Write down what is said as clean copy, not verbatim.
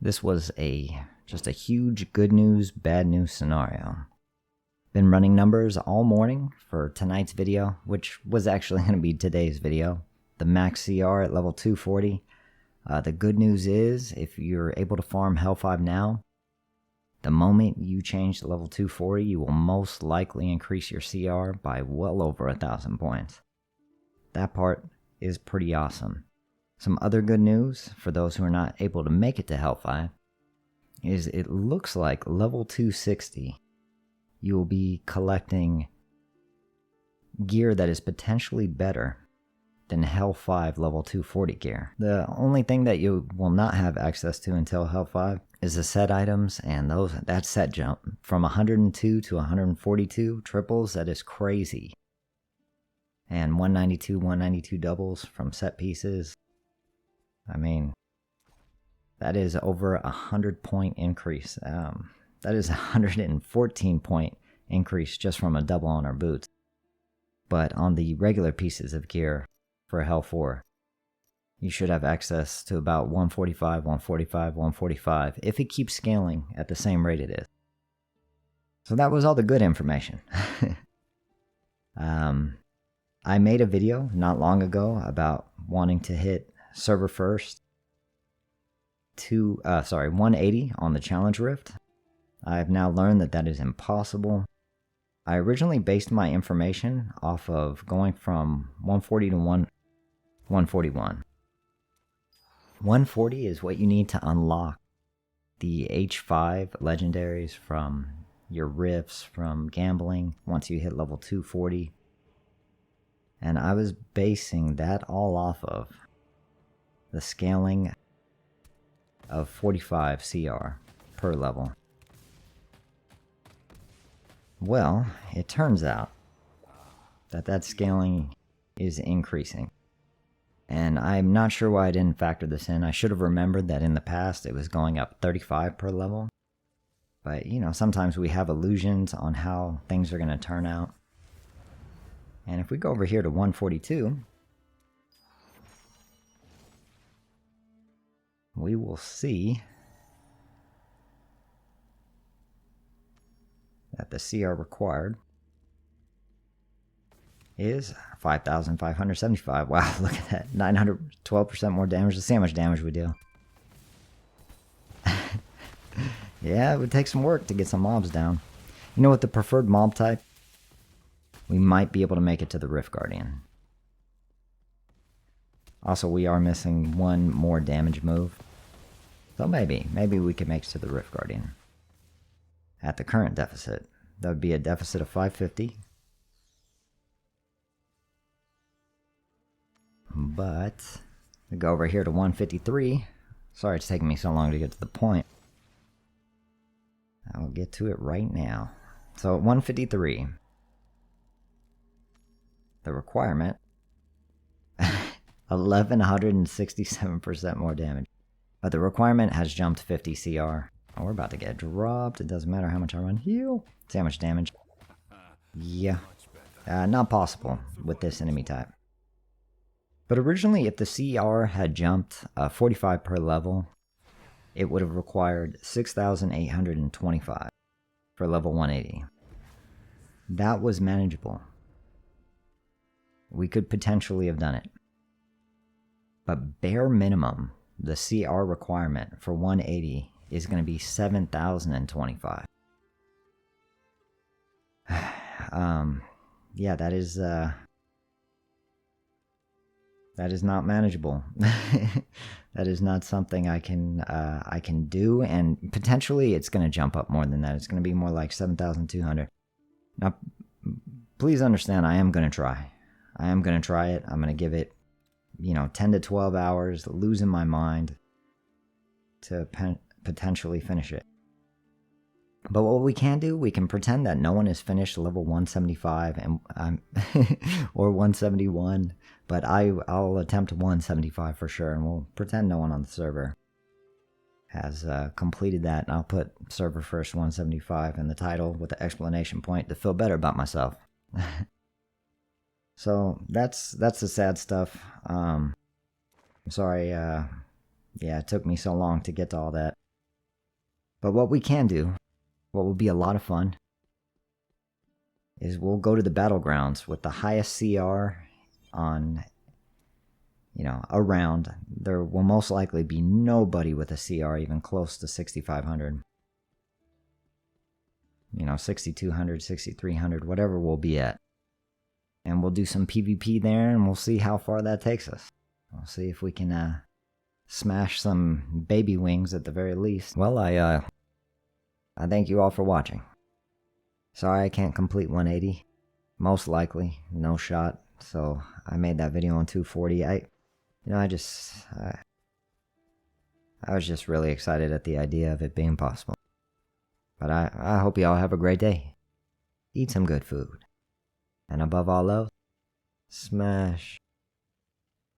This was just a huge good news, bad news scenario. Been running numbers all morning for tonight's video, which was actually going to be today's video. The max CR at level 240. The good news is, if you're able to farm Hell 5 now, the moment you change to level 240, you will most likely increase your CR by well over 1,000 points. That part is pretty awesome. Some other good news for those who are not able to make it to Hell 5 is it looks like level 260 you will be collecting gear that is potentially better than Hell 5 level 240 gear. The only thing that you will not have access to until Hell 5 is the set items, and that set jump from 102 to 142 triples, that is crazy. And 192 doubles from set pieces. I mean, that is over 100-point increase. That is a 114-point increase just from a double on our boots. But on the regular pieces of gear for Hell 4, you should have access to about 145, 145, 145 if it keeps scaling at the same rate it is. So that was all the good information. I made a video not long ago about wanting to hit server first 180 on the challenge rift. I have now learned that that is impossible. I originally based my information off of going from 140 to 141. 140 is what you need to unlock the H5 legendaries from your rifts, from gambling, once you hit level 240. And I was basing that all off of the scaling of 45 CR per level. Well, it turns out that scaling is increasing. And I'm not sure why I didn't factor this in. I should have remembered that in the past it was going up 35 per level. But, sometimes we have illusions on how things are going to turn out. And if we go over here to 142, we will see that the CR required is 5,575. Wow, look at that. 912% more damage. Let's see how much damage we do. Yeah, it would take some work to get some mobs down. With the preferred mob type, we might be able to make it to the Rift Guardian. Also, we are missing one more damage move. So maybe we could make it to the Rift Guardian. At the current deficit, that would be a deficit of 550. But we go over here to 153. Sorry it's taking me so long to get to the point. I'll get to it right now. So at 153, the requirement, 1167% more damage. But the requirement has jumped 50 CR. Oh, we're about to get dropped. It doesn't matter how much I run heal. See how much damage. Yeah. Not possible with this enemy type. But originally, if the CR had jumped 45 per level, it would have required 6,825 for level 180. That was manageable. We could potentially have done it. But bare minimum, the CR requirement for 180 is going to be 7,025. Yeah, that is not manageable. That is not something I can do, and potentially it's going to jump up more than that. It's going to be more like 7,200. Now, please understand, I am going to try. I am going to try it. I'm going to give it, 10 to 12 hours, losing my mind to potentially finish it. But what we can do, we can pretend that no one has finished level 175 and or 171, but I'll attempt 175 for sure, and we'll pretend no one on the server has completed that, and I'll put server first 175 in the title with the exclamation point to feel better about myself. So that's the sad stuff. I'm sorry, yeah, it took me so long to get to all that. But what we can do, what will be a lot of fun, is we'll go to the battlegrounds with the highest CR on, a round. There will most likely be nobody with a CR even close to 6,500. 6,200, 6,300, whatever we'll be at. And we'll do some PvP there, and we'll see how far that takes us. We'll see if we can smash some baby wings at the very least. Well, I thank you all for watching. Sorry I can't complete 180. Most likely, no shot. So I made that video on 240. I was just really excited at the idea of it being possible. But I hope you all have a great day. Eat some good food. And above all else, smash